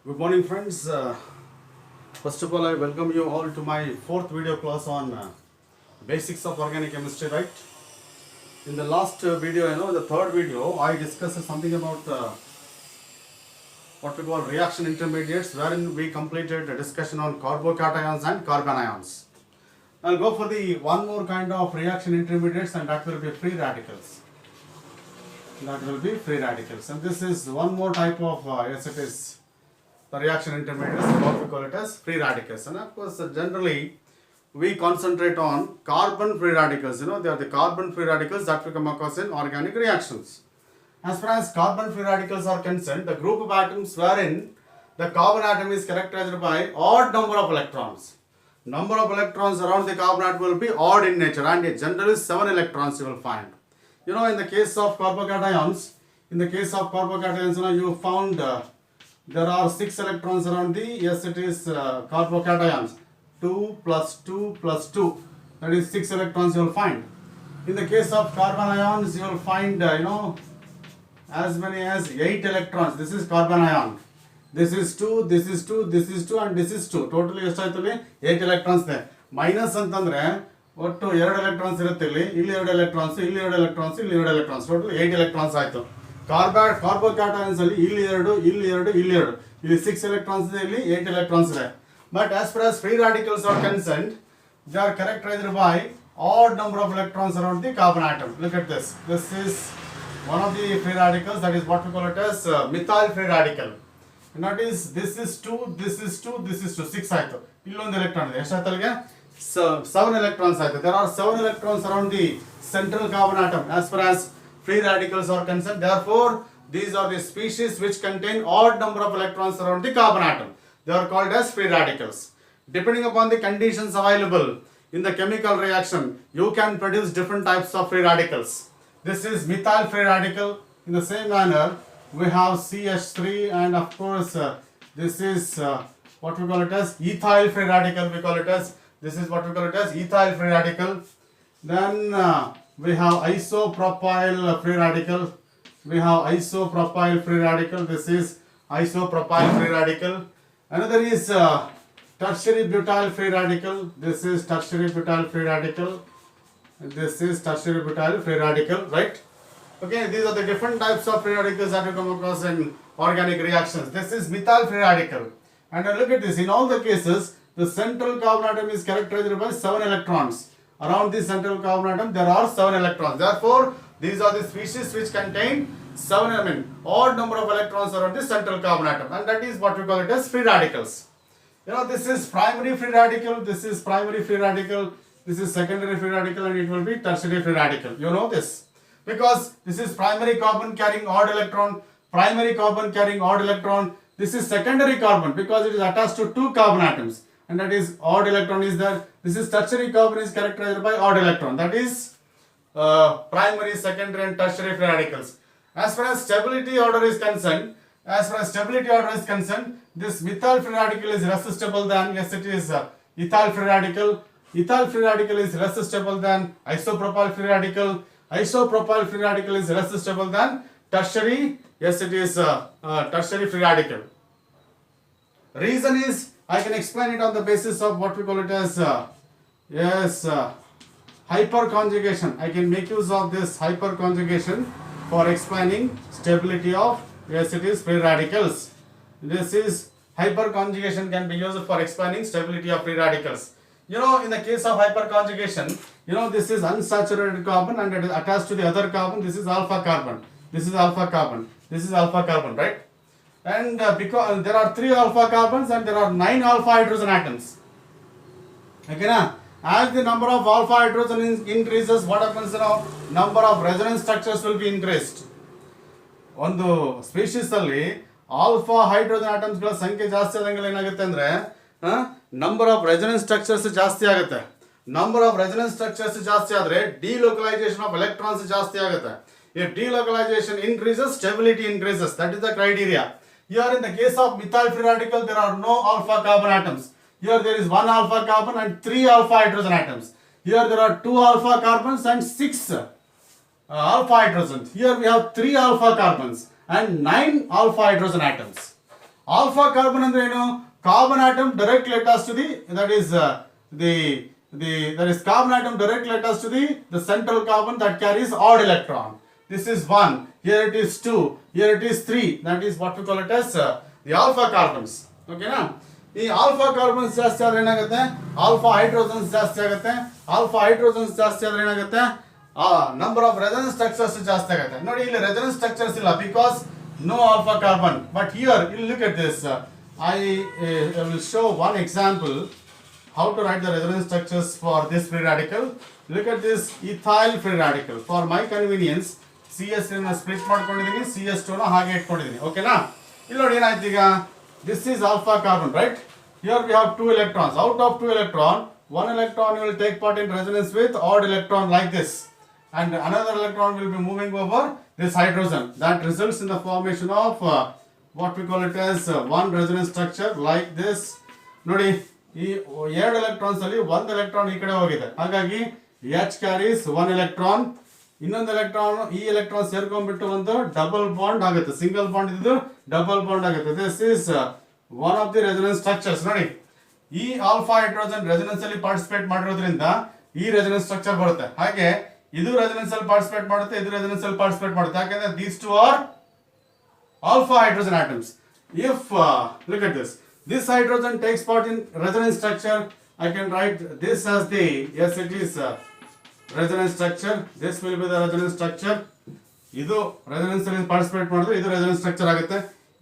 Good morning, friends. First of all, I welcome you all to my fourth video class on basics of organic chemistry. Right? In the last video, the third video, I discussed something about what we call reaction intermediates, wherein we completed a discussion on carbocations and carbon ions. I'll go for the one more kind of reaction intermediates, and that will be free radicals. That will be free radicals, and this is one more type of yes, it is. The reaction intermediates, what we call it as free radicals. And of course, generally, we concentrate on carbon free radicals. They are the carbon free radicals that we come across in organic reactions. As far as carbon free radicals are concerned, the group of atoms wherein the carbon atom is characterized by odd number of electrons. Number of electrons around the carbon atom will be odd in nature, and generally 7 electrons you will find. In the case of carbocations, you found there are 6 electrons around the, yes, it is carbocations. 2 plus 2 plus 2, that is 6 electrons you will find. In the case of carbon ions, you will find, as many as 8 electrons. This is carbon ion. This is 2, this is 2, this is 2, and this is 2. Totally, 8 electrons there. Minus ಅಂತಂದ್ರೆ ಒಟ್ಟು 2 electrons ಇರುತ್ತೆ ಇಲ್ಲಿ 2 electrons, ಇಲ್ಲಿ 2 electrons, ಇಲ್ಲಿ 2 electrons. Total 8 electrons ಆಯ್ತು. Carbocations ಅಲ್ಲಿ ಇಲ್ಲಿ 2, ಇಲ್ಲಿ 2, ಇಲ್ಲಿ 2. ಇಲ್ಲಿ 6 electrons ಇದೆ, ಇಲ್ಲಿ 8 electrons ಇದೆ. But as far as free radicals are concerned, they are characterized by odd number of electrons around the carbon atom. Look at this. This is one of the free radicals, that is what we call it as methyl free radical. And that is, this is 2, this is 2, this is 2, 6 ಆಯ್ತು. ಇಲ್ಲೊಂದು electron ಇದೆ. ಎಷ್ಟು ಆಯ್ತು ಅಲ್ಲಿಗೆ? 7 electrons ಆಯ್ತು. There are 7 electrons around the central carbon atom as far as free radicals are concerned. Therefore, these are the species which contain odd number of electrons around the carbon atom. They are called as free radicals. Depending upon the conditions available in the chemical reaction, you can produce different types of free radicals. This is methyl free radical. In the same manner, we have CH3, and of course, this is what we call it as ethyl free radical. This is what we call it as ethyl free radical. Then we have isopropyl free radical. This is isopropyl free radical. Another is tertiary butyl free radical. This is tertiary butyl free radical. Right? Okay, these are the different types of free radicals that you come across in organic reactions. This is methyl free radical. And look at this. In all the cases, the central carbon atom is characterized by 7 electrons. Around the central carbon atom, there are 7 electrons. Therefore, these are the species which contain odd number of electrons around the central carbon atom. And that is what we call it as free radicals. This is primary free radical, this is primary free radical, this is secondary free radical, and it will be tertiary free radical. You know this. Because this is primary carbon carrying odd electron, This is secondary carbon because it is attached to 2 carbon atoms. And that is odd electron is there. This is tertiary carbon is characterized by odd electron. That is primary, secondary, and tertiary free radicals. As far as stability order is concerned, this methyl free radical is less stable than, yes, it is ethyl free radical. Ethyl free radical is less stable than isopropyl free radical. Isopropyl free radical is less stable than tertiary. Yes, it is tertiary free radical. Reason is, I can explain it on the basis of what we call it as hyperconjugation. I can make use of this hyperconjugation for explaining stability of, yes, it is free radicals. This is hyperconjugation can be used for explaining stability of free radicals. In the case of hyperconjugation, this is unsaturated carbon and it is attached to the other carbon. This is alpha carbon. This is alpha carbon, right? And because there are 3 alpha carbons and there are 9 alpha hydrogen atoms. Okay, now? As the number of alpha hydrogen increases, what happens now? Number of resonance structures will be increased. ಒಂದು species ಅಲ್ಲಿ alpha hydrogen atoms ಗಳ ಸಂಖ್ಯೆ ಜಾಸ್ತಿ ಆದಂಗೆಲ್ಲ ಏನಾಗುತ್ತೆ ಅಂದ್ರೆ number of resonance structures ಜಾಸ್ತಿ ಆಗುತ್ತೆ. Number of resonance structures ಜಾಸ್ತಿ ಆದ್ರೆ ಡಿಲೋಕಲೈಸೇಷನ್ ಆಫ್ ಎಲೆಕ್ಟ್ರಾನ್ಸ್ ಜಾಸ್ತಿ ಆಗುತ್ತೆ. If delocalization increases, stability increases. That is the criteria. Here in the case of methyl free radical, there are no alpha carbon atoms. Here there is 1 alpha carbon and 3 alpha hydrogen atoms. Here there are 2 alpha carbons and 6 alpha hydrogens. Here we have 3 alpha carbons and 9 alpha hydrogen atoms. Alpha carbon ಅಂದ್ರೆ ಏನು? Carbon atom directly attached to the that is carbon atom directly attached to the central carbon that carries odd electron. This is 1, here it is 2, here it is 3. That is what we call it as the alpha carbons. Okay na? ಈ alpha carbons ಜಾಸ್ತಿ ಆದ್ರೆ ಏನಾಗುತ್ತೆ? Alpha hydrogens ಜಾಸ್ತಿ ಆಗುತ್ತೆ. Alpha hydrogens ಜಾಸ್ತಿ ಆದ್ರೆ ಏನಾಗುತ್ತೆ? Number of resonance structures ಜಾಸ್ತಿ ಆಗುತ್ತೆ. ನೋಡಿ ಇಲ್ಲಿ ರೆಸೊನೆನ್ಸ್ ಸ್ಟ್ರಕ್ಚರ್ಸ್ ಇಲ್ಲ because no alpha carbon. But here you look at this. I will show one example how to write the resonance structures for this free radical. Look at this ethyl free radical. For my convenience, CS na split ಮಾಡ್ಕೊಂಡಿದ್ದೀನಿ, CS2 ನ ಹಾಗೆ ಇಟ್ಕೊಂಡಿದ್ದೀನಿ. ಓಕೆನಾ? ಇಲ್ಲಿ ನೋಡಿ ಏನಾಯ್ತು ಈಗ? This is alpha carbon, right? Here we have 2 electrons. Out of 2 electron, 1 electron will take part in resonance with odd electron like this, and another electron will be moving over this hydrogen. That results in the formation of what we call it as one resonance structure like this. ನೋಡಿ ಈ ಎರಡು electrons ಅಲ್ಲಿ ಒಂದು electron ಈ ಕಡೆ ಹೋಗಿದೆ, ಹಾಗಾಗಿ H carries 1 electron. ಇನ್ನೊಂದು ಎಲೆಕ್ಟ್ರಾನ್ ಈ ಎಲೆಕ್ಟ್ರಾನ್ ಸೇರ್ಕೊಂಡ್ಬಿಟ್ಟು ಒಂದು ಡಬಲ್ ಬಾಂಡ್ ಆಗುತ್ತೆ, ಸಿಂಗಲ್ ಬಾಂಡ್ ಇದ್ದು ಡಬಲ್ ಬಾಂಡ್ ಆಗುತ್ತೆ. This is one of the resonance structures. ನೋಡಿ ಈ ಆಲ್ಫಾ ಹೈಡ್ರೋಜನ್ ರೆಸೊನೆನ್ಸ್ ಅಲ್ಲಿ ಪಾರ್ಟಿಸಿಪೇಟ್ ಮಾಡಿರೋದ್ರಿಂದ ಈ ರೆಸೊನೆನ್ಸ್ ಸ್ಟ್ರಕ್ಚರ್ ಬರುತ್ತೆ. ಹಾಗೆ ಇದು ರೆಸೊನೆನ್ಸ್ ಅಲ್ಲಿ ಪಾರ್ಟಿಸಿಪೇಟ್ ಮಾಡುತ್ತೆ, ಇದು ರೆಸೊನೆನ್ಸ್ ಅಲ್ಲಿ ಪಾರ್ಟಿಸಿಪೇಟ್ ಮಾಡುತ್ತೆ. ಯಾಕಂದ್ರೆ these two are alpha hydrogen atoms. If look at this hydrogen takes part in resonance structure, I can write this as the, yes it is resonance structure. This will be the resonance structure. ಇದು resonance ಅಲ್ಲಿ participate ಮಾಡಿದ್ರೆ ಇದು resonance structure ಆಗುತ್ತೆ.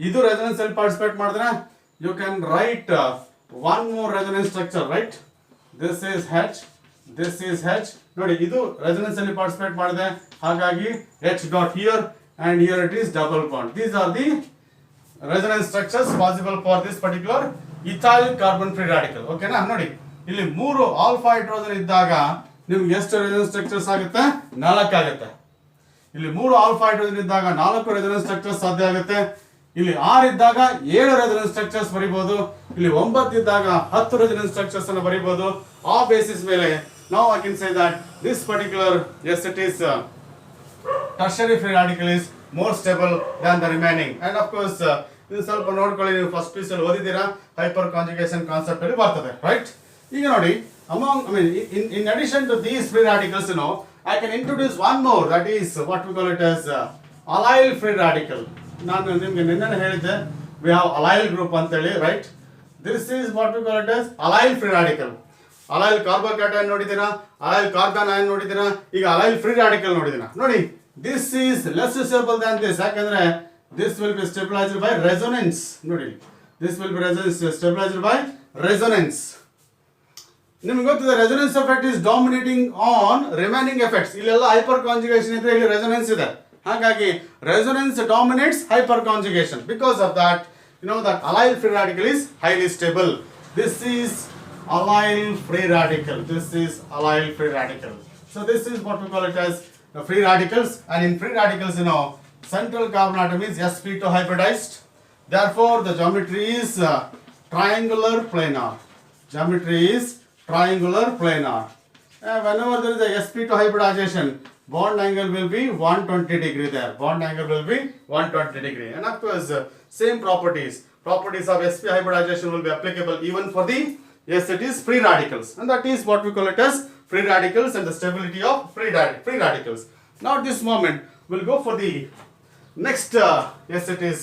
ಇದು resonance ಅಲ್ಲಿ participate ಮಾಡಿದ್ರೆ you can write one more resonance structure, right? This is H, this is H. ನೋಡಿ ಇದು ರೆಸೊನೆನ್ಸ್ ಅಲ್ಲಿ ಪಾರ್ಟಿಸಿಪೇಟ್ ಮಾಡಿದೆ, ಹಾಗಾಗಿ H dot here and here it is double bond. These are the resonance structures possible for this particular ethyl carbon free radical. ಓಕೆನಾ? ನೋಡಿ ಇಲ್ಲಿ 3 alpha hydrogen ಇದ್ದಾಗ ನಿಮ್ಗೆ ಎಷ್ಟು ರೆಸೊನೆನ್ಸ್ ಸ್ಟ್ರಕ್ಚರ್ಸ್ ಆಗುತ್ತೆ? 4 ಆಗುತ್ತೆ. ಇಲ್ಲಿ 3 ಆಲ್ಫಾ ಹೈಡ್ರೋಜನ್ ಇದ್ದಾಗ 4 ರೆಸೊನೆನ್ಸ್ ಸ್ಟ್ರಕ್ಚರ್ಸ್ ಸಾಧ್ಯ ಆಗುತ್ತೆ. ಇಲ್ಲಿ 6 ಇದ್ದಾಗ 7 ರೆಸೊನೆನ್ಸ್ ಸ್ಟ್ರಕ್ಚರ್ಸ್ ಬರೀಬಹುದು. ಇಲ್ಲಿ 9 ಇದ್ದಾಗ 10 ರೆಸೊನೆನ್ಸ್ ಸ್ಟ್ರಕ್ಚರ್ಸ್ ಅನ್ನು ಬರೀಬಹುದು. ಆ ಬೇಸಿಸ್ ಮೇಲೆ now I can say that this particular, yes it is tertiary free radical is more stable than the remaining. And of course ಇದು ಸ್ವಲ್ಪ ನೋಡ್ಕೊಳ್ಳಿ, ನೀವು ಫಸ್ಟ್ ಪೀಸ್ ಅಲ್ಲಿ ಓದಿದ್ದೀರಾ, ಹೈಪರ್ ಕಾಂಜುಗೇಷನ್ ಕಾನ್ಸೆಪ್ಟ್ ಅಲ್ಲಿ ಬರ್ತದೆ, ರೈಟ್? ಈಗ ನೋಡಿ in addition to these free radicals, I can introduce one more, that is what we call it as allyl free radical. ನಾನು ನಿಮಗೆ ನಿನ್ನೆ ಹೇಳಿದ್ದೆ we have allyl group ಅಂತ ಹೇಳಿ, right? This is what we call it as allyl free radical. allyl carbocation ನೋಡಿದ್ದೀರಾ, allyl carbon ion ನೋಡಿದ್ದೀರಾ, ಈಗ allyl free radical ನೋಡಿದ್ದೀರಾ. ನೋಡಿ this is less stable than this. ಯಾಕಂದ್ರೆ this will be stabilized by resonance. ನೋಡಿ this will be stabilized by resonance. ನಿಮಗೆ ಗೊತ್ತಿದೆ resonance effect is dominating on remaining effects. ಇಲ್ಲೆಲ್ಲ hyperconjugation ಇದ್ರೆ ಇಲ್ಲಿ ರೆಸೊನೆನ್ಸ್ ಇದೆ, ಹಾಗಾಗಿ resonance dominates hyperconjugation. Because of that that allyl free radical is highly stable. This is allyl free radical. This is allyl free radical. So this is what we call it as free radicals. And in free radicals, central carbon atom is sp2 hybridized. Therefore, the geometry is triangular planar. Geometry is triangular planar. Whenever there is a sp2 hybridization, bond angle will be 120 degree there. Bond angle will be 120 degree. And of course, same properties of sp hybridization will be applicable even for the, yes it is, free radicals. And that is what we call it as free radicals and the stability of free radicals. Now at this moment, we'll go for the next, yes it is,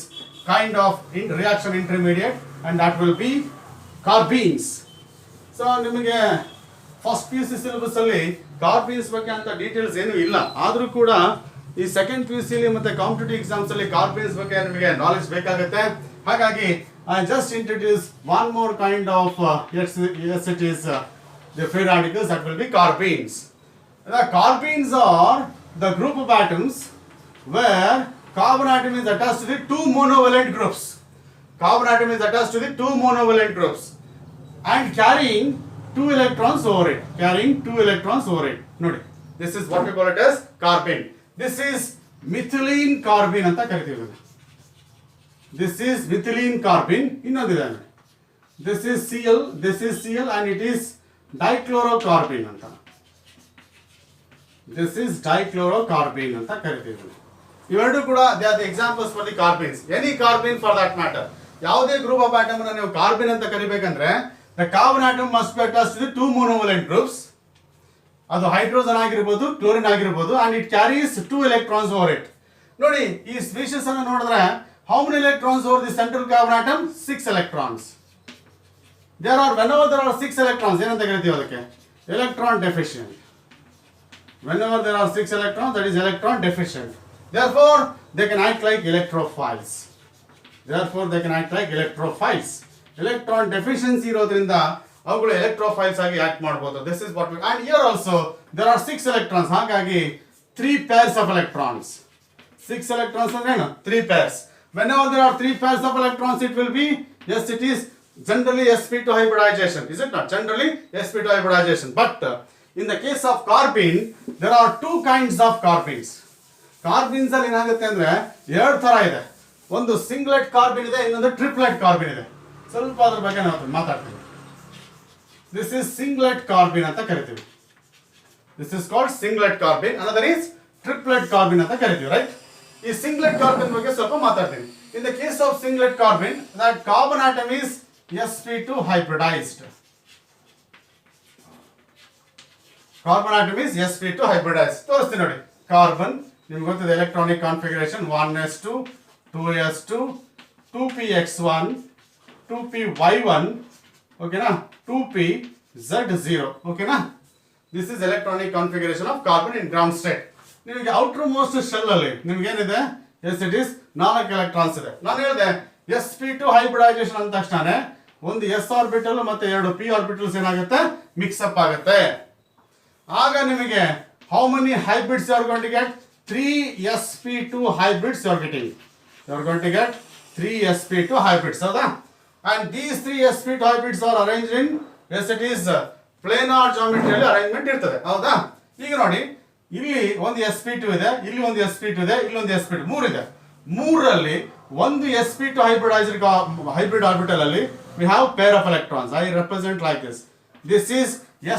kind of reaction intermediate, and that will be carbenes. So ನಿಮಗೆ first P U C syllabus ಅಲ್ಲಿ carbenes ಬಗ್ಗೆ ಅಂತ details ಏನು ಇಲ್ಲ, ಆದರೂ ಕೂಡ ಈ second P U ಸಿಲಿ ಮತ್ತೆ ಕಾಂಪಿಟೇಟಿವ್ ಎಕ್ಸಾಮ್ಸ್ ಅಲ್ಲಿ ಕಾರ್ಬೀನ್ಸ್ ಬಗ್ಗೆ ನಿಮಗೆ ನಾಲೆಜ್ ಬೇಕಾಗುತ್ತೆ. ಹಾಗಾಗಿ I just introduce one more kind of yes it is the free radicals, that will be carbenes. The carbenes are the group of atoms where carbon atom is attached to the two monovalent groups. Carbon atom is attached to the two monovalent groups and carrying 2 electrons over it. Nodi, this is what we call it as carbene. This is methylene carbene anta kariತೀವಿ. This is methylene carbene. ಇನ್ನೊಂದಿದೆ ನೋಡಿ, this is Cl and it is dichlorocarbene anta. This is dichlorocarbene anta ಕರಿತೀವಿ. ಇವೆರಡು ಕೂಡ they are the examples for the carbenes. Any carbene for that matter. ಯಾವುದೇ group of atom ಅನ್ನು ನೀವು carbon ಅಂತ ಕರಿಬೇಕಂದ್ರೆ the carbon atom must be attached to 2 monovalent groups. ಅದು hydrogen ಆಗಿರ್ಬೋದು, ಕ್ಲೋರಿನ್ ಆಗಿರ್ಬೋದು, and it carries 2 electrons over it. ನೋಡಿ ಈ ಸ್ಪೀಷೀಸ್ ಅನ್ನು ನೋಡಿದ್ರೆ how many electrons over the central carbon atom? 6 electrons. whenever there are 6 electrons, ಏನಂತ ಕರಿತೀವಿ ಅದಕ್ಕೆ? Electron deficient. Whenever there are 6 electrons, that is electron deficient. Therefore, they can act like electrophiles. Electron deficiency ಇರೋದ್ರಿಂದ ಅವುಗಳು electrophiles ಆಗಿ act ಮಾಡಬಹುದು. This is what we, and here also there are 6 electrons. ಹಾಗಾಗಿ 3 pairs of electrons. 6 electrons ಅಂದ್ರೆ ಏನು? 3 pairs. Whenever there are 3 pairs of electrons, it will be, yes, it is generally sp2 hybridization. Is it not? Generally sp2 hybridization. But in the case of carbene, there are 2 kinds of carbenes. Carbenes ಅಲ್ಲಿ ಏನಾಗುತ್ತೆ ಅಂದ್ರೆ ಎರಡು ತರ ಇದೆ. ಒಂದು ಸಿಂಗ್ಲೆಟ್ ಕಾರ್ಬಿನ್ ಇದೆ, ಇನ್ನೊಂದು triplet ಕಾರ್ಬಿನ್ ಇದೆ. ಸ್ವಲ್ಪ ಅದ್ರ ಬಗ್ಗೆ ನಾವು ಮಾತಾಡ್ತೀವಿ. This is singlet carbene ಅಂತ ಕರಿತೀವಿ. This is called singlet carbene. Another is triplet carbene ಅಂತ ಕರಿತೀವಿ, right? ಈ singlet carbene ಬಗ್ಗೆ ಸ್ವಲ್ಪ ಮಾತಾಡ್ತೀನಿ. In the case of singlet carbene, that carbon atom is sp2 hybridized. Carbon atom is sp2 hybridized. ತೋರಿಸ್ತೀನಿ ನೋಡಿ. Carbon, ನಿಮ್ಗೆ ಗೊತ್ತಿದೆ electronic configuration 1s2, 2s2, 2px1, 2py1, ಓಕೆನಾ, 2pz0, ಓಕೆನಾ. This is electronic configuration of carbon in ground state. ನಿಮಗೆ outer most shell ಅಲ್ಲಿ ನಿಮ್ಗೆ ಏನಿದೆ? ಎಸ್ ಇಟ್ ಇಸ್ 4 ಎಲೆಕ್ಟ್ರಾನ್ಸ್ ಇದೆ. ನಾನು ಹೇಳಿದೆ sp2 ಹೈಬ್ರಿಡೈಸೇಷನ್ ಅಂದ ತಕ್ಷಣ ಒಂದು s ಆರ್ಬಿಟಲ್ ಮತ್ತೆ 2 p ಆರ್ಬಿಟಲ್ಸ್ ಏನಾಗುತ್ತೆ? ಮಿಕ್ಸ್ ಅಪ್ ಆಗುತ್ತೆ. ಆಗ ನಿಮಗೆ how many hybrids you are going to get? 3 sp2 hybrids you are getting. You are going to get 3 sp2 hybrids, ಹೌದಾ? And these 3 sp2 hybrids are arranged in, yes, it is planar geometry ಅಲ್ಲಿ arrangement ಇರ್ತದೆ, ಹೌದಾ? ಈಗ ನೋಡಿ, ಇಲ್ಲಿ ಒಂದು sp2 ಇದೆ, ಇಲ್ಲಿ ಒಂದು sp2 ಇದೆ, ಇಲ್ಲಿ ಒಂದು sp2, 3 ಇದೆ. ಮೂರರಲ್ಲಿ ಒಂದು sp2 hybrid orbital ಅಲ್ಲಿ we have pair of electrons. I represent like this. This is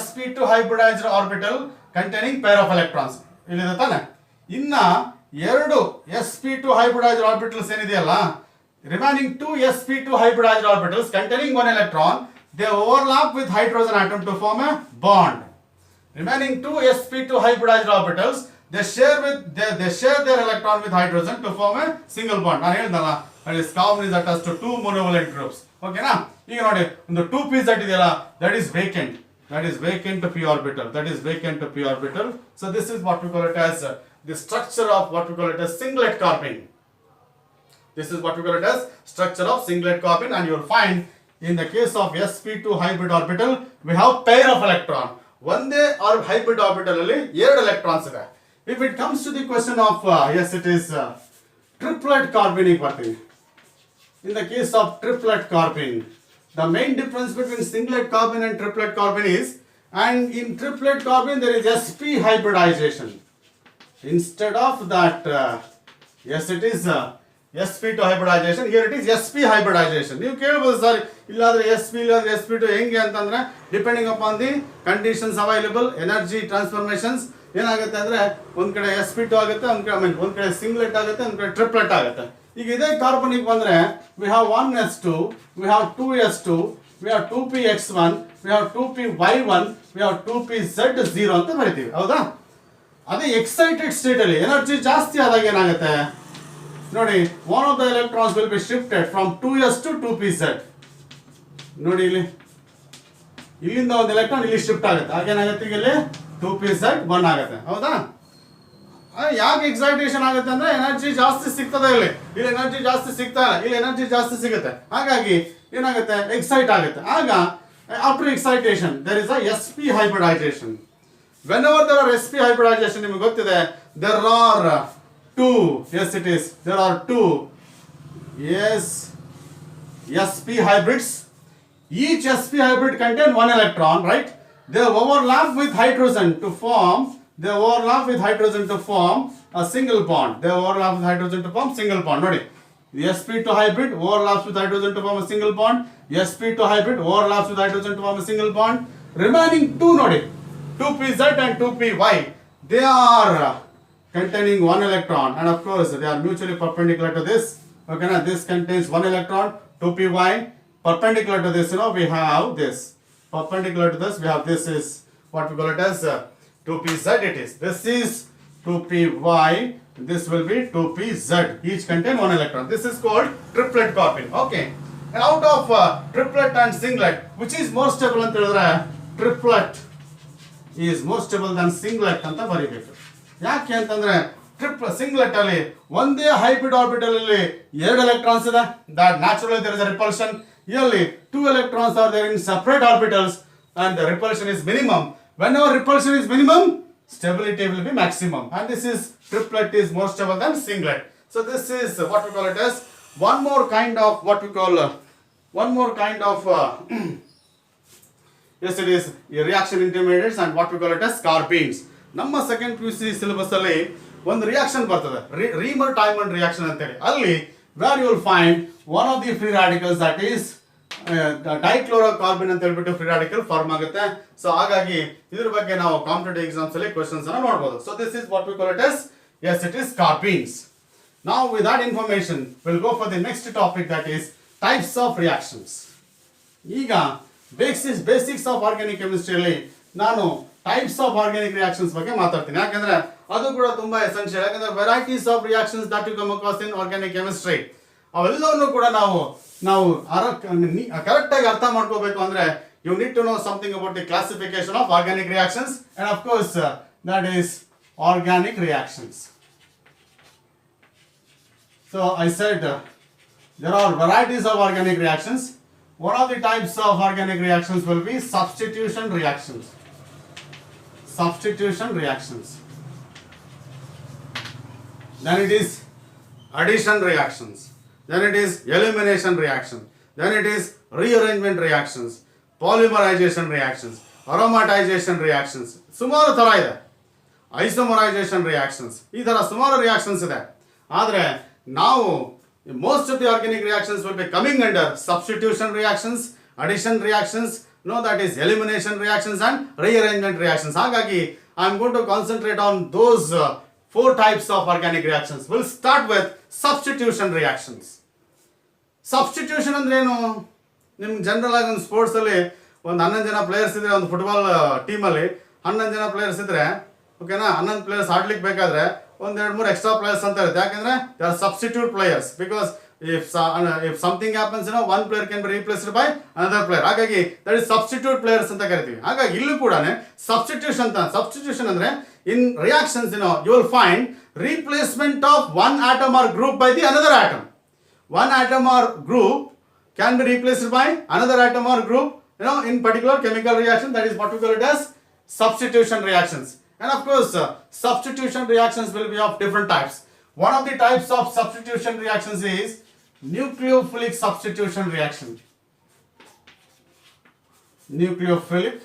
sp2 hybridized orbital containing pair of electrons. ಇಲ್ಲಿದೆ ತಾನೆ? ಇನ್ನ ಎರಡು sp2 hybridized orbitals ಏನಿದೆಯಲ್ಲ, remaining 2 sp2 hybridized orbitals containing 1 electron, they overlap with hydrogen atom to form a bond. Remaining 2 sp2 hybridized orbitals, they share their electron with hydrogen to form a single bond. ನಾನು ಹೇಳಿದ್ನಲ್ಲ, this carbon is attached to 2 monovalent groups. ಓಕೆನಾ? ಈಗ ನೋಡಿ, ಒಂದು 2pz ಇದೆಯಲ್ಲ, that is vacant to p orbital. So this is what we call it as the structure of what we call it as singlet carbene. This is what we call it as structure of singlet carbene, and you will find in the case of sp2 hybrid orbital we have pair of electron. ಒಂದೇ hybrid orbital ಅಲ್ಲಿ 2 electrons ಇದೆ. If it comes to the question of yes, it is triplet carbene ಗೆ ಬರ್ತೀವಿ. In the case of triplet carbene, the main difference between singlet carbene and triplet carbene is, and in triplet carbene there is sp hybridization. Instead of that, yes, it is sp2 hybridization. Here it is sp hybridization. ನೀವು ಕೇಳಬಹುದು sir, ಇಲ್ಲಾದ್ರೆ sp ಇಲ್ಲಾದ್ರೆ sp2 ಹೆಂಗೆ ಅಂತಂದ್ರೆ depending upon the conditions available, energy transformations ಏನಾಗುತ್ತೆ ಅಂದ್ರೆ ಒಂದ್ ಕಡೆ sp2 ಆಗುತ್ತೆ, ಒಂದ್ ಕಡೆ ಸಿಂಗ್ಲೆಟ್ ಆಗುತ್ತೆ, ಒಂದ್ ಕಡೆ ಟ್ರಿಪ್ಲೆಟ್ ಆಗುತ್ತೆ. ಈಗ ಇದೇ ಕಾರ್ಬನಿಗೆ ಬಂದ್ರೆ we have 1s2, we have 2s2, we have 2px1, we have 2py1, we have 2pz0 ಅಂತ ಬರೀತೀವಿ, ಹೌದಾ? ಅದೇ ಎಕ್ಸೈಟೆಡ್ ಸ್ಟೇಟ್ ಅಲ್ಲಿ ಎನರ್ಜಿ ಜಾಸ್ತಿ ಆದಾಗ ಏನಾಗುತ್ತೆ ನೋಡಿ, one of the electrons will be shifted from 2s to 2pz. ನೋಡಿ ಇಲ್ಲಿಂದ ಒಂದು ಎಲೆಕ್ಟ್ರಾನ್ ಇಲ್ಲಿ ಶಿಫ್ಟ್ ಆಗುತ್ತೆ, ಹಾಗೇನಾಗುತ್ತೆ, ಈಗ ಇಲ್ಲಿ 2pz 1 ಆಗುತ್ತೆ, ಹೌದಾ? ಯಾಕೆ ಎಕ್ಸೈಟೇಷನ್ ಆಗುತ್ತೆ ಅಂದ್ರೆ ಎನರ್ಜಿ ಜಾಸ್ತಿ ಸಿಗ್ತದೆ, ಇಲ್ಲಿ ಎನರ್ಜಿ ಜಾಸ್ತಿ ಸಿಗ್ತಾ ಇಲ್ಲ, ಇಲ್ಲಿ ಎನರ್ಜಿ ಜಾಸ್ತಿ ಸಿಗುತ್ತೆ, ಹಾಗಾಗಿ ಏನಾಗುತ್ತೆ, ಎಕ್ಸೈಟ್ ಆಗುತ್ತೆ. ಆಗ after excitation there is a sp hybridization. Whenever there are sp hybridization, ನಿಮಗೆ ಗೊತ್ತಿದೆ, there are 2, yes it is, there are 2 sp hybrids. Each sp hybrid contain 1 electron, right? They overlap with hydrogen to form a single bond. ನೋಡಿ, sp2 hybrid overlaps with hydrogen to form a single bond. sp2 hybrid overlaps with hydrogen to form a single bond. Remaining 2 ನೋಡಿ, 2pz and 2py, they are containing 1 electron, and of course they are mutually perpendicular to this. Okay, now this contains 1 electron, 2py. Perpendicular to this, we have this. Perpendicular to this, we have this is what we call it as 2pz it is. This is 2py. This will be 2pz. Each contain one electron. This is called triplet carbene. Okay. And out of triplet and singlet, which is more stable ಅಂತ ಹೇಳಿದ್ರೆ triplet is more stable than singlet ಅಂತ ಬರೀಬೇಕು. ಯಾಕೆ ಅಂತಂದ್ರೆ singlet ಅಲ್ಲಿ ಒಂದೇ hybrid orbital ಅಲ್ಲಿ ಎರಡು electrons ಇದೆ. That naturally there is a repulsion. Here 2 electrons are there in separate orbitals and the repulsion is minimum. Whenever repulsion is minimum, stability will be maximum. And this is triplet is more stable than singlet. So this is what we call it as one more kind of what we call yes it is reaction intermediates and what we call it as carbenes. ನಮ್ಮ second PUC syllabus ಅಲ್ಲಿ ಒಂದು reaction ಬರ್ತದೆ ರೀಮರ್ ಟೈಮಂಡ್ reaction ಅಂತ ಹೇಳಿ. ಅಲ್ಲಿ where you will find one of the free radicals that is ಡೈಕ್ಲೋರೋಕಾರ್ಬನ್ ಅಂತ ಹೇಳ್ಬಿಟ್ಟು free radical form ಆಗುತ್ತೆ. ಸೊ ಹಾಗಾಗಿ ಇದ್ರ ಬಗ್ಗೆ ನಾವು ಕಾಂಪಿಟೇಟಿವ್ ಎಕ್ಸಾಮ್ಸ್ ಅಲ್ಲಿ ಕ್ವೆಶ್ಚನ್ಸ್ ಅನ್ನು ನೋಡಬಹುದು. So this is what we call it as yes it is carbenes. Now with that information we'll go for the next topic that is types of reactions. ಈಗ basics of organic ಕೆಮಿಸ್ಟ್ರಿಯಲ್ಲಿ ನಾನು types of organic reactions ಬಗ್ಗೆ ಮಾತಾಡ್ತೀನಿ. ಯಾಕಂದ್ರೆ ಅದು ಕೂಡ ತುಂಬಾ essential. ಯಾಕಂದ್ರೆ varieties of reactions that you come across in organic chemistry ಅವೆಲ್ಲವನ್ನು ಕೂಡ ನಾವು ಕರೆಕ್ಟ್ ಆಗಿ ಅರ್ಥ ಮಾಡ್ಕೋಬೇಕು. ಅಂದ್ರೆ you need to know something about the classification of organic reactions and of course that is organic reactions. So I said there are varieties of organic reactions. One of the types of organic reactions will be substitution reactions. Substitution reactions. Then it is addition reactions. Then it is elimination reaction. Then it is rearrangement reactions, polymerization reactions, aromatization reactions. ಸುಮಾರು ತರ ಇದೆ. Isomerization reactions. ಈ ತರ ಸುಮಾರು reactions ಇದೆ. ಆದರೆ ನಾವು most of the organic reactions will be coming under substitution reactions, addition reactions, that is elimination reactions and rearrangement reactions. ಹಾಗಾಗಿ I am going to concentrate on those 4 types of organic reactions. We'll start with substitution reactions. Substitution ಅಂದ್ರೆ ಏನು? ನಿಮ್ಗೆ general ಆಗಿ ಒಂದು sports ಅಲ್ಲಿ ಒಂದು 11 ಜನ players ಇದ್ರೆ ಒಂದು ಫುಟ್ಬಾಲ್ ಟೀಮ್ ಅಲ್ಲಿ 11 ಜನ ಪ್ಲೇಯರ್ಸ್ ಇದ್ರೆ ಓಕೆನಾ 11 ಪ್ಲೇಯರ್ಸ್ ಆಡ್ಲಿಕ್ಕೆ ಬೇಕಾದ್ರೆ ಒಂದು 2-3 ಎಕ್ಸ್ಟ್ರಾ ಪ್ಲೇಯರ್ಸ್ ಅಂತ ಇರುತ್ತೆ. ಯಾಕಂದ್ರೆ they are substitute players because if something happens one player can be replaced by another player. ಹಾಗಾಗಿ that is substitute players ಅಂತ ಕರಿತೀವಿ. ಹಾಗಾಗಿ ಇಲ್ಲೂ ಕೂಡ substitution ಅಂದ್ರೆ in reactions you will find replacement of one atom or group by the another atom. One atom or group can be replaced by another atom or group in particular chemical reaction. That is what we call it as substitution reactions. And of course substitution reactions will be of different types. One of the types of substitution reactions is nucleophilic substitution reaction. Nucleophilic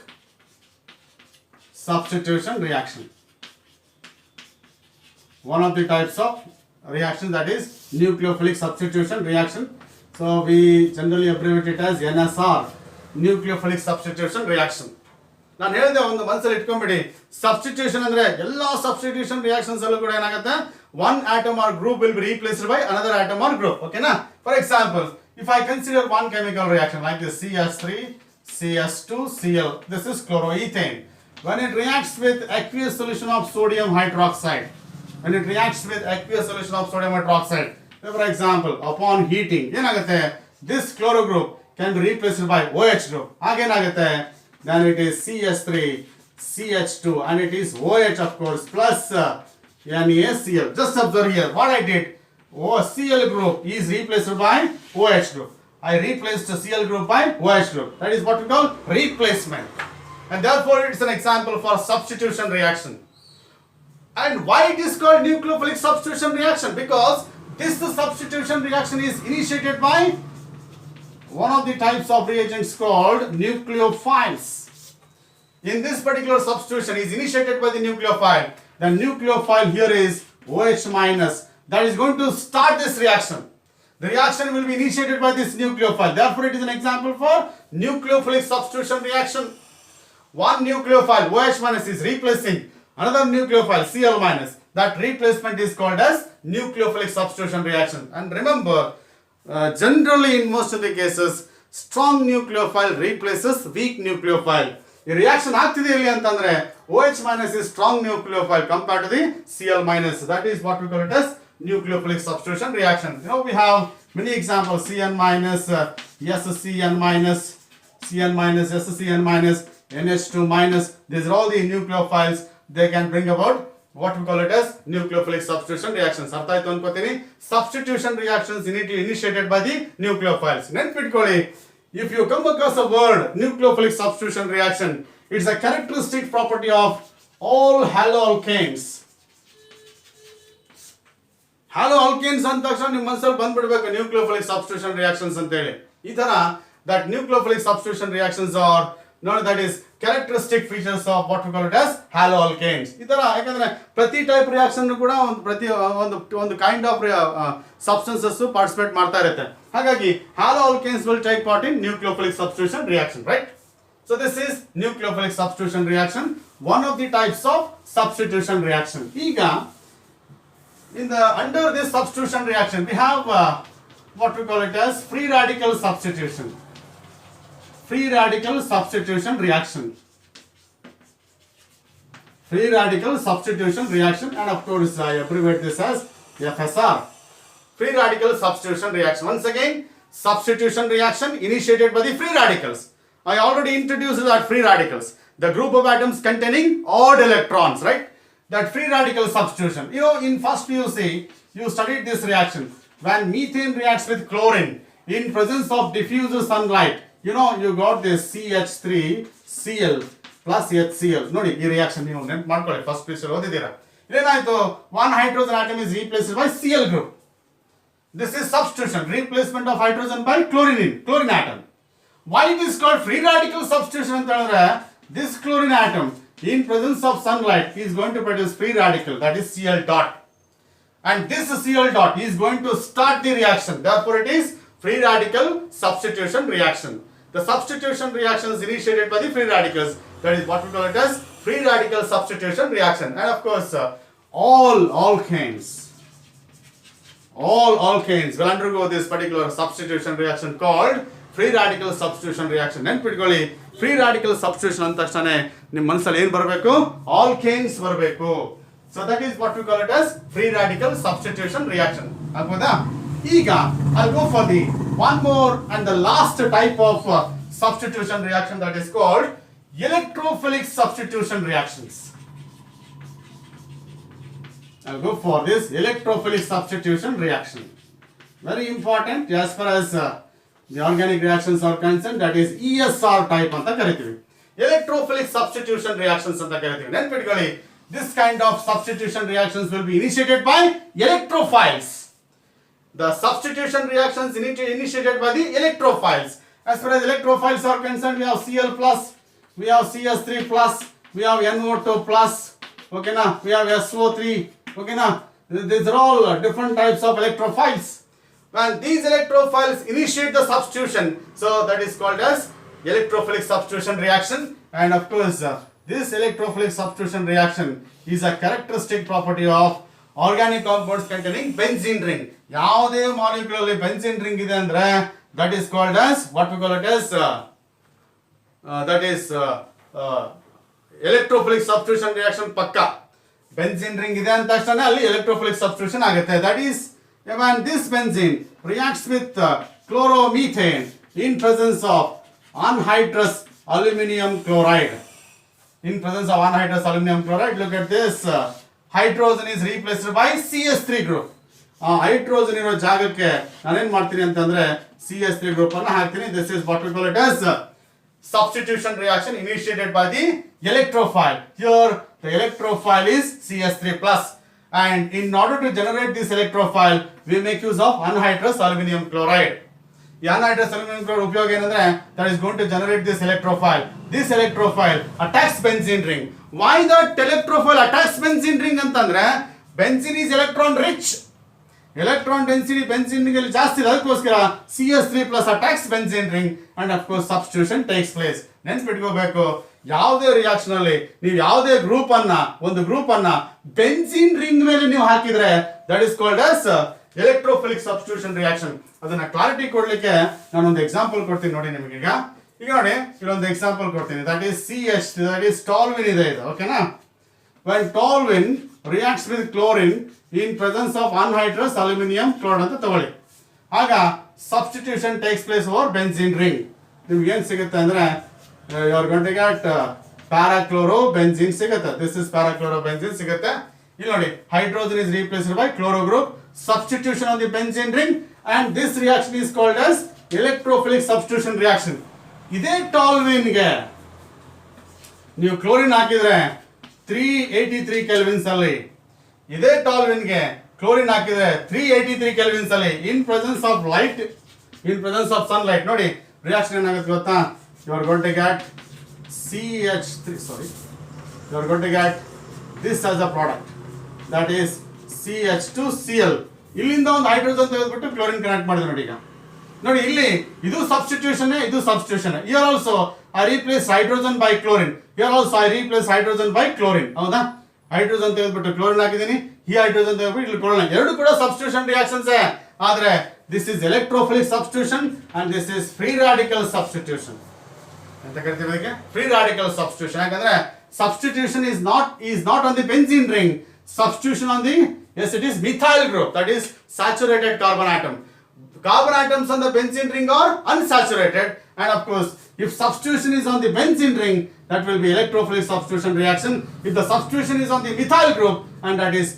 substitution reaction. One of the types of reaction that is nucleophilic substitution reaction. So we generally abbreviate it as NSR, nucleophilic substitution reaction. ನಾನು ಹೇಳಿದೆ ಒಂದು ಮನಸ್ಸಲ್ಲಿ ಇಟ್ಕೊಂಡ್ಬಿಡಿ, substitution ಅಂದ್ರೆ ಎಲ್ಲಾ substitution reactions ಅಲ್ಲೂ ಕೂಡ ಏನಾಗುತ್ತೆ one atom or group will be replaced by another atom or group. Okay na? For example, if I consider one chemical reaction like this CH3 CH2 Cl, this is chloroethane. When it reacts with aqueous solution of sodium hydroxide, for example upon heating ಏನಾಗುತ್ತೆ this chloro group can be replaced by OH group. ಹಾಗೇನಾಗುತ್ತೆ then it is CH3 CH2 and it is OH of course plus NaCl. Just observe here what I did. Cl group is replaced by OH group. I replaced the Cl group by OH group. That is what we call replacement. And therefore it is an example for substitution reaction. And why it is called nucleophilic substitution reaction? Because this substitution reaction is initiated by one of the types of reagents called nucleophiles. In this particular substitution is initiated by the nucleophile. The nucleophile here is OH minus that is going to start this reaction. The reaction will be initiated by this nucleophile. Therefore it is an example for nucleophilic substitution reaction. One nucleophile OH minus is replacing another nucleophile Cl minus. That replacement is called as nucleophilic substitution reaction. And remember Generally, in most of the cases, strong nucleophile replaces weak nucleophile. ಈ reaction ಆಗ್ತಿದೆ ಇಲ್ಲಿ ಅಂತಂದ್ರೆ OH minus is strong nucleophile compared to the Cl minus. That is what we call it as nucleophilic substitution reaction. You know, we have many examples: Cn minus, SCn minus, Cn minus, SCn minus, NH2 minus. These are all the nucleophiles. They can bring about what we call it as nucleophilic substitution reactions. ಅರ್ಥ ಆಯ್ತು ಅನ್ಕೋತೀನಿ. Substitution reactions initiated by the nucleophiles. ನೆನ್ಪಿಟ್ಕೊಳ್ಳಿ, if you come across a word nucleophilic substitution reaction, it's a characteristic property of all haloalkanes. Haloalkanes ಅಂದ ತಕ್ಷಣ ನಿಮ್ಮ ಮನಸ್ಸಲ್ಲಿ ಬಂದ್ಬಿಡ್ಬೇಕು nucleophilic substitution reactions ಅಂತ ಹೇಳಿ. ಈ ತರ that nucleophilic substitution reactions are that is characteristic features of what we call it as haloalkanes. ಈ ತರ ಯಾಕಂದ್ರೆ ಪ್ರತಿ ಟೈಪ್ ರಿಯಾಕ್ಷನ್ ಕೂಡ ಒಂದು ಕೈಂಡ್ ಆಫ್ ಸಬ್ಸ್ಟೆನ್ಸಸ್ ಪಾರ್ಟಿಸಿಪೇಟ್ ಮಾಡ್ತಾ ಇರುತ್ತೆ. ಹಾಗಾಗಿ haloalkanes will take part in nucleophilic substitution reaction, right? So this is nucleophilic substitution reaction, one of the types of substitution reaction. ಈಗ under this substitution reaction we have what we call it as free radical substitution. Free radical substitution reaction. Free radical substitution reaction, and of course I abbreviate this as FSR. Free radical substitution reaction. Once again, substitution reaction initiated by the free radicals. I already introduced that free radicals, the group of atoms containing odd electrons, right? That free radical substitution. You know, in first PUC, you studied this reaction. When methane reacts with chlorine in presence of diffuse sunlight, you know, you got this CH3Cl plus HCl. ನೋಡಿ ಈ reaction ನೀವು ನೆನಪು ಮಾಡ್ಕೊಳ್ಳಿ, first piece ಅಲ್ಲಿ ಓದಿದ್ದೀರಾ. ಏನಾಯ್ತು, one hydrogen atom is replaced by Cl group. This is substitution, replacement of hydrogen by chlorine atom. Why it is called free radical substitution ಅಂತ ಹೇಳಿದ್ರೆ, this chlorine atom in presence of sunlight is going to produce free radical, that is Cl dot, and this Cl dot is going to start the reaction. Therefore it is free radical substitution reaction. The substitution reaction is initiated by the free radicals. That is what we call it as free radical substitution reaction. And of course all alkanes will undergo this particular substitution reaction called free radical substitution reaction. ನೆನ್ಪಿಟ್ಕೊಳ್ಳಿ, free radical substitution ಅಂದ ತಕ್ಷಣ ನಿಮ್ಮ ಮನಸ್ಸಲ್ಲಿ ಏನು ಬರಬೇಕು, alkanes ಬರಬೇಕು. So that is what we call it as free radical substitution reaction. ಆಗ್ಬೋದಾ? ಈಗ I'll go for the one more and the last type of substitution reaction, that is called electrophilic substitution reactions. I'll go for this electrophilic substitution reaction. Very important as far as the organic reactions are concerned. That is ESR type ಅಂತ ಕರಿತೀವಿ. Electrophilic substitution reactions ಅಂತ ಕರಿತೀವಿ. ನೆನಪಿಟ್ಕೊಳ್ಳಿ, this kind of substitution reactions will be initiated by electrophiles. The substitution reactions initiated by the electrophiles. As far as electrophiles are concerned, we have Cl plus, we have CS3 plus, we have NO2 plus, okay na, we have SO3, okay na. These are all different types of electrophiles. When these electrophiles initiate the substitution, so that is called as electrophilic substitution reaction. And of course this electrophilic substitution reaction is a characteristic property of organic compounds containing benzene ring. ಯಾವುದೇ molecule ಅಲ್ಲಿ benzene ring ಇದೆ ಅಂದ್ರೆ that is called as what we call it as that is electrophilic substitution reaction ಪಕ್ಕ. Benzene ring ಇದೆ ಅಂತ ತಕ್ಷಣ ಅಲ್ಲಿ electrophilic substitution ಆಗುತ್ತೆ. That is when this benzene reacts with chloromethane in presence of anhydrous aluminum chloride. In presence of anhydrous aluminum chloride, look at this, hydrogen is replaced by CS3 group. Hydrogen ಇರೋ ಜಾಗಕ್ಕೆ ನಾನೇನ್ ಮಾಡ್ತೀನಿ ಅಂತಂದ್ರೆ CS3 group ಅನ್ನು ಹಾಕ್ತೀನಿ. This is what we call it as substitution reaction initiated by the electrophile. Here the electrophile is CS3 plus, and in order to generate this electrophile we make use of anhydrous aluminum chloride. The anhydrous aluminum chloride ಉಪಯೋಗ ಏನಂದ್ರೆ that is going to generate this electrophile. This electrophile attacks benzene ring. Why that electrophile attacks benzene ring ಅಂತಂದ್ರೆ benzene is electron rich. Electron density benzene ring ಜಾಸ್ತಿ ಇದೆ, ಅದಕ್ಕೋಸ್ಕರ CS3 plus attacks benzene ring, and of course substitution takes place. ನೆನ್ಪಿಟ್ಕೋಬೇಕು, ಯಾವುದೇ reaction ಅಲ್ಲಿ ನೀವು ಯಾವುದೇ ಒಂದು group ಅನ್ನ ಬೆನ್ಸಿನ್ ರಿಂಗ್ ಮೇಲೆ ನೀವು ಹಾಕಿದ್ರೆ that is called as electrophilic substitution reaction. ಅದನ್ನ ಕ್ಲಾರಿಟಿ ಕೊಡ್ಲಿಕ್ಕೆ ನಾನೊಂದು ಎಕ್ಸಾಂಪಲ್ ಕೊಡ್ತೀನಿ ನೋಡಿ ನಿಮಗೆ. ಈಗ ನೋಡಿ ಇಲ್ಲೊಂದು ಎಕ್ಸಾಂಪಲ್ ಕೊಡ್ತೀನಿ. That is CH, that is ಟಾಲ್ವಿನ್ ಇದೆ ಇದು, ಓಕೆನಾ. when toluene reacts with chlorine in presence of anhydrous aluminum chloride ಅಂತ ತಗೊಳ್ಳಿ. ಆಗ substitution takes place over benzene ring. ನಿಮ್ಗೆ ಏನು ಸಿಗುತ್ತೆ ಅಂದ್ರೆ you are going to get parachlorobenzene ಸಿಗುತ್ತೆ. this is parachlorobenzene ಸಿಗುತ್ತೆ. ಇಲ್ಲಿ ನೋಡಿ hydrogen is replaced by chloro group, substitution on the benzene ring, and this reaction is called as electrophilic substitution reaction. ಇದೇ toluene ಗೆ ನೀವು ಕ್ಲೋರಿನ್ ಹಾಕಿದ್ರೆ 383 kelvins ಅಲ್ಲಿ, ಇದೇ ಟಾಲ್ವಿನ್ ಗೆ ಕ್ಲೋರಿನ್ ಹಾಕಿದ್ರೆ 383 ಕೆಲ್ವಿನ್ಸ್ ಅಲ್ಲಿ in presence of light, in presence of sunlight. ನೋಡಿ ರಿಯಾಕ್ಷನ್ ಏನಾಗುತ್ತೆ ಗೊತ್ತಾ? You are going to get you are going to get this as a product, that is CH2Cl. ಇಲ್ಲಿಂದ ಒಂದು ಹೈಡ್ರೋಜನ್ ತೆಗೆದುಬಿಟ್ಟು ಕ್ಲೋರಿನ್ ಕನೆಕ್ಟ್ ಮಾಡಿದ್ರೆ ನೋಡಿ. ಈಗ ನೋಡಿ ಇಲ್ಲಿ ಇದು ಸಬ್ಸ್ಟಿಟ್ಯೂಷನ್, ಇದು substitution. Here also I replace hydrogen by chlorine. Here also I replace hydrogen by chlorine. ಹೌದಾ? ಹೈಡ್ರೋಜನ್ ತೆಗೆದುಬಿಟ್ಟು ಕ್ಲೋರಿನ್ ಹಾಕಿದ್ದೀನಿ, ಈ ಹೈಡ್ರೋಜನ್ ತೆಗೆದುಬಿಟ್ಟು ಇಲ್ಲಿ ಕ್ಲೋರಿನ್. ಎರಡು ಕೂಡ ಸಬ್ಸ್ಟಿಟ್ಯೂಷನ್ ರಿಯಾಕ್ಷನ್ಸ್. ಆದ್ರೆ this is electrophilic substitution and this is free radical substitution ಅಂತ ಕರಿತೀವಿ. ಅದಕ್ಕೆ ಫ್ರೀ ರಾಡಿಕಲ್ ಸಬ್ಸ್ಟಿಟ್ಯೂಷನ್. ಯಾಕಂದ್ರೆ substitution is not on the benzene ring. Substitution on the, yes, it is methyl group, that is saturated carbon atom. Carbon atoms on the benzene ring are unsaturated, and of course if substitution is on the benzene ring, that will be electrophilic substitution reaction. If the substitution is on the methyl group, and that is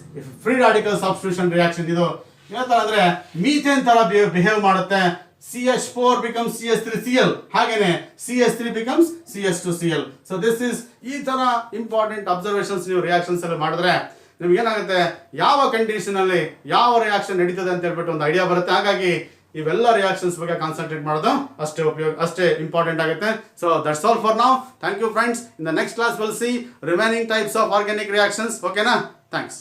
free radical substitution reaction. ಇದು ಯಾವ ತರ ಅಂದ್ರೆ methane ತರ behave ಮಾಡುತ್ತೆ. CH4 becomes CH3Cl, ಹಾಗೇನೆ CH3 becomes CH2Cl. so this is ಈ ತರ important observations ನೀವು ರಿಯಾಕ್ಷನ್ಸ್ ಅಲ್ಲಿ ಮಾಡಿದ್ರೆ ನಿಮ್ಗೆ ಏನಾಗುತ್ತೆ, ಯಾವ ಕಂಡೀಷನ್ ಅಲ್ಲಿ ಯಾವ ರಿಯಾಕ್ಷನ್ ನಡೀತದೆ ಅಂತ ಹೇಳ್ಬಿಟ್ಟು ಒಂದು ಐಡಿಯಾ ಬರುತ್ತೆ. ಹಾಗಾಗಿ ಇವೆಲ್ಲ ರಿಯಾಕ್ಷನ್ಸ್ ಬಗ್ಗೆ ಕಾನ್ಸಂಟ್ರೇಟ್ ಮಾಡೋದು ಅಷ್ಟೇ ಇಂಪಾರ್ಟೆಂಟ್ ಆಗುತ್ತೆ. So that's all for now. Thank you friends. In the next class will see remaining types of organic reactions. ಓಕೆನಾ? ಥ್ಯಾಂಕ್ಸ್.